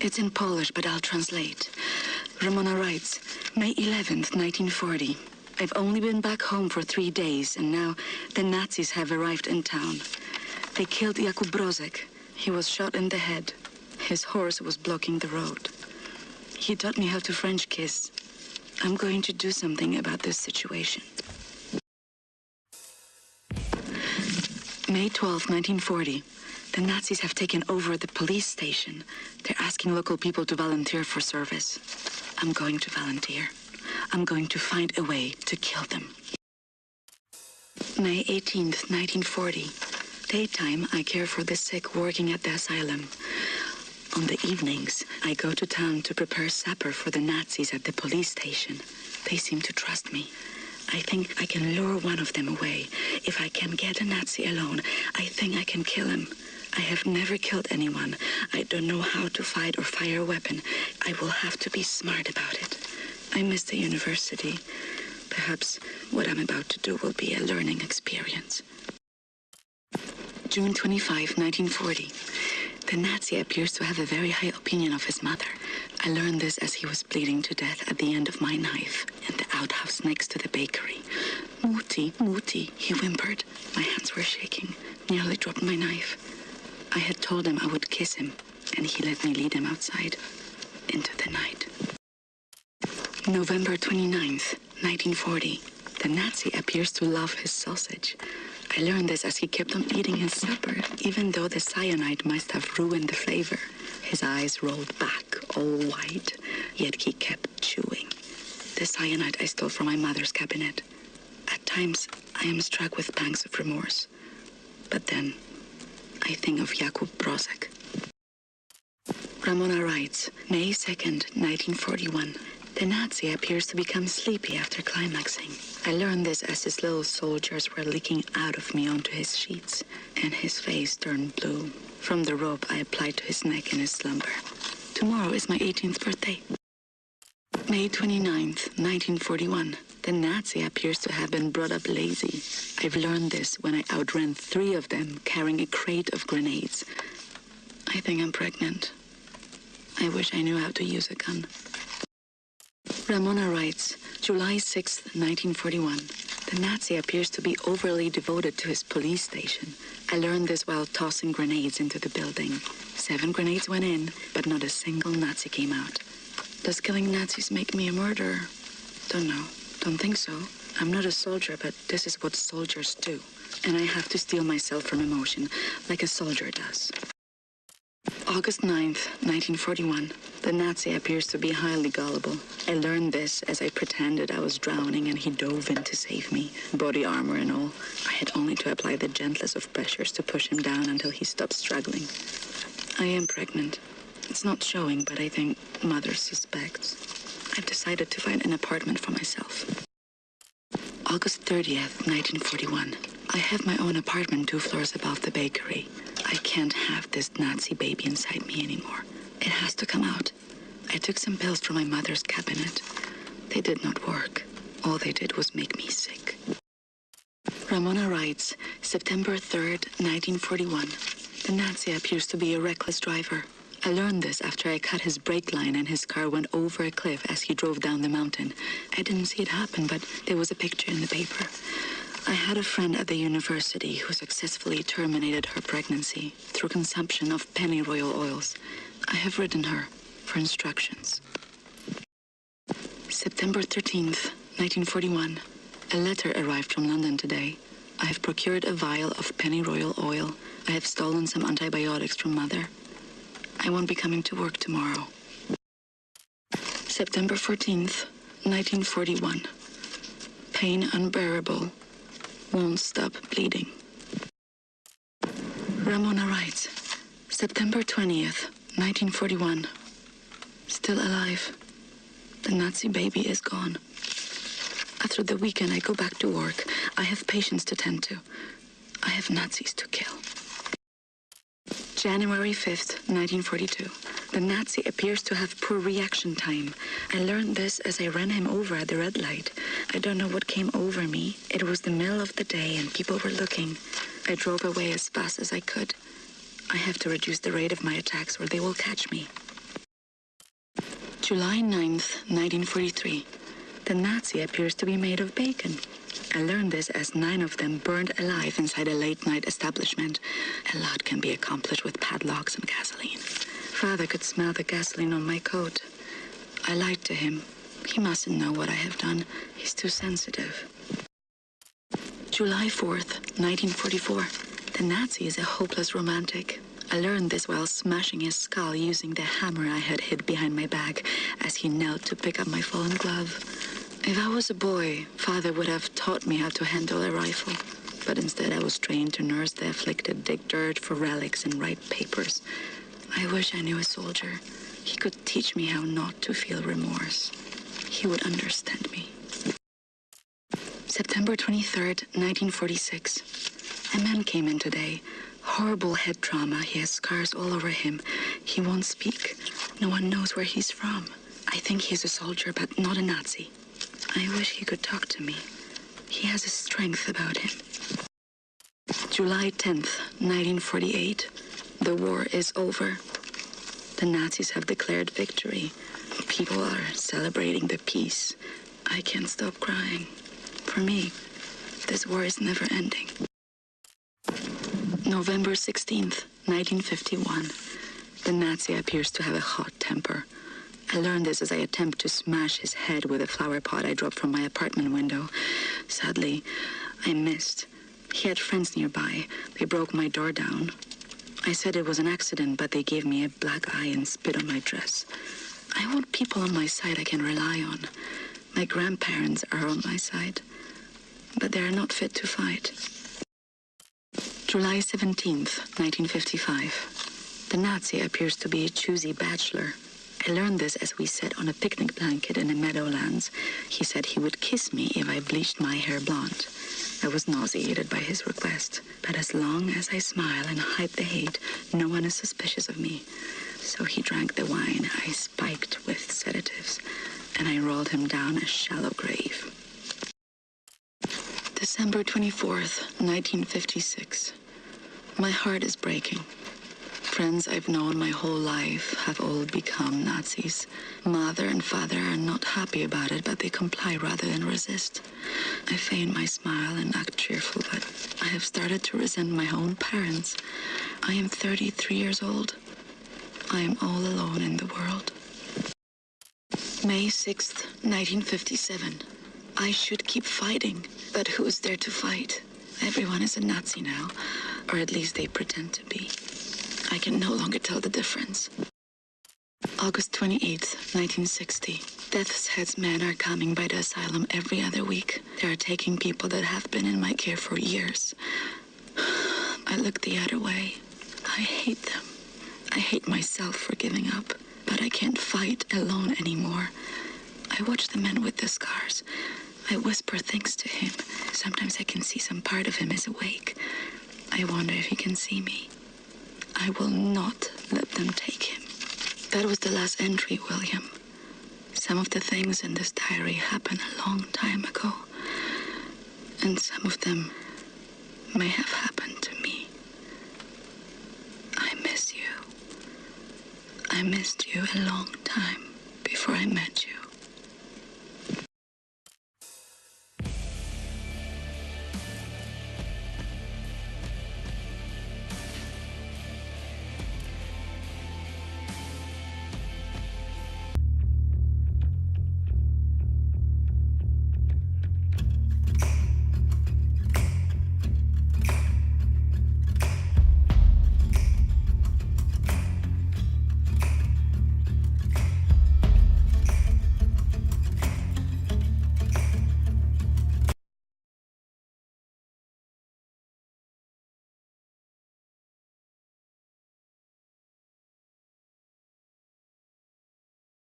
It's in Polish, but I'll translate. Ramona writes, May 11th, 1940. I've only been back home for 3 days, and now the Nazis have arrived in town. They killed Jakub Brozek. He was shot in the head. His horse was blocking the road. He taught me how to French kiss. I'm going to do something about this situation. May 12, 1940. The Nazis have taken over the police station. They're asking local people to volunteer for service. I'm going to volunteer. I'm going to find a way to kill them. May 18th, 1940. Daytime, I care for the sick working at the asylum. On the evenings, I go to town to prepare supper for the Nazis at the police station. They seem to trust me. I think I can lure one of them away. If I can get a Nazi alone, I think I can kill him. I have never killed anyone. I don't know how to fight or fire a weapon. I will have to be smart about it. I miss the university. Perhaps what I'm about to do will be a learning experience. June 25, 1940. The Nazi appears to have a very high opinion of his mother. I learned this as he was bleeding to death at the end of my knife in the outhouse next to the bakery. Mutti, Mutti, he whimpered. My hands were shaking, nearly dropped my knife. I had told him I would kiss him, and he let me lead him outside into the night. November 29th, 1940. The Nazi appears to love his sausage. I learned this as he kept on eating his supper, even though the cyanide must have ruined the flavor. His eyes rolled back, all white, yet he kept chewing. The cyanide I stole from my mother's cabinet. At times, I am struck with pangs of remorse. But then, I think of Jakub Brozek. Ramona writes, May 2nd, 1941. The Nazi appears to become sleepy after climaxing. I learned this as his little soldiers were leaking out of me onto his sheets, and his face turned blue. From the rope I applied to his neck in his slumber. Tomorrow is my 18th birthday. May 29th, 1941. The Nazi appears to have been brought up lazy. I've learned this when I outran 3 of them carrying a crate of grenades. I think I'm pregnant. I wish I knew how to use a gun. Ramona writes, July 6, 1941. The Nazi appears to be overly devoted to his police station. I learned this while tossing grenades into the building. 7 grenades went in, but not a single Nazi came out. Does killing Nazis make me a murderer? Don't know. Don't think so. I'm not a soldier, but this is what soldiers do. And I have to steel myself from emotion, like a soldier does. August 9th, 1941. The Nazi appears to be highly gullible. I learned this as I pretended I was drowning and he dove in to save me, body armor and all. I had only to apply the gentlest of pressures to push him down until he stopped struggling. I am pregnant. It's not showing, but I think mother suspects. I've decided to find an apartment for myself. August 30th, 1941. I have my own apartment 2 floors above the bakery. I can't have this Nazi baby inside me anymore. It has to come out. I took some pills from my mother's cabinet. They did not work. All they did was make me sick. Ramona writes, September 3rd, 1941. The Nazi appears to be a reckless driver. I learned this after I cut his brake line and his car went over a cliff as he drove down the mountain. I didn't see it happen, but there was a picture in the paper. I had a friend at the university who successfully terminated her pregnancy through consumption of pennyroyal oils. I have written her for instructions. September 13th, 1941. A letter arrived from London today. I have procured a vial of pennyroyal oil. I have stolen some antibiotics from Mother. I won't be coming to work tomorrow. September 14th, 1941. Pain unbearable. Won't stop bleeding. Ramona writes, September 20th, 1941. Still alive. The Nazi baby is gone. After the weekend, I go back to work. I have patients to tend to. I have Nazis to kill. January 5th, 1942. The Nazi appears to have poor reaction time. I learned this as I ran him over at the red light. I don't know what came over me. It was the middle of the day and people were looking. I drove away as fast as I could. I have to reduce the rate of my attacks or they will catch me. July 9th, 1943. The Nazi appears to be made of bacon. I learned this as 9 of them burned alive inside a late-night establishment. A lot can be accomplished with padlocks and gasoline. Father could smell the gasoline on my coat. I lied to him. He mustn't know what I have done. He's too sensitive. July 4th, 1944. The Nazi is a hopeless romantic. I learned this while smashing his skull using the hammer I had hid behind my back as he knelt to pick up my fallen glove. If I was a boy, Father would have taught me how to handle a rifle. But instead I was trained to nurse the afflicted, dig dirt for relics, and write papers. I wish I knew a soldier. He could teach me how not to feel remorse. He would understand me. September 23rd, 1946. A man came in today. Horrible head trauma. He has scars all over him. He won't speak. No one knows where he's from. I think he's a soldier, but not a Nazi. I wish he could talk to me. He has a strength about him. July 10th, 1948. The war is over. The Nazis have declared victory. People are celebrating the peace. I can't stop crying. For me, this war is never ending. November 16th, 1951. The Nazi appears to have a hot temper. I learned this as I attempt to smash his head with a flower pot I dropped from my apartment window. Sadly, I missed. He had friends nearby. They broke my door down. I said it was an accident, but they gave me a black eye and spit on my dress. I want people on my side I can rely on. My grandparents are on my side, but they are not fit to fight. July 17th, 1955. The Nazi appears to be a choosy bachelor. I learned this as we sat on a picnic blanket in the meadowlands. He said he would kiss me if I bleached my hair blonde. I was nauseated by his request, but as long as I smile and hide the hate, no one is suspicious of me. So he drank the wine I spiked with sedatives, and I rolled him down a shallow grave. December 24th, 1956. My heart is breaking. Friends I've known my whole life have all become Nazis. Mother and father are not happy about it, but they comply rather than resist. I feign my smile and act cheerful, but I have started to resent my own parents. I am 33 years old. I am all alone in the world. May 6th, 1957. I should keep fighting, but who is there to fight? Everyone is a Nazi now, or at least they pretend to be. I can no longer tell the difference. August 28th, 1960. Death's Head's men are coming by the asylum every other week. They are taking people that have been in my care for years. I look the other way. I hate them. I hate myself for giving up, but I can't fight alone anymore. I watch the man with the scars. I whisper things to him. Sometimes I can see some part of him is awake. I wonder if he can see me. I will not let them take him. That was the last entry, William. Some of the things in this diary happened a long time ago, and some of them may have happened to me. I miss you. I missed you a long time before I met you.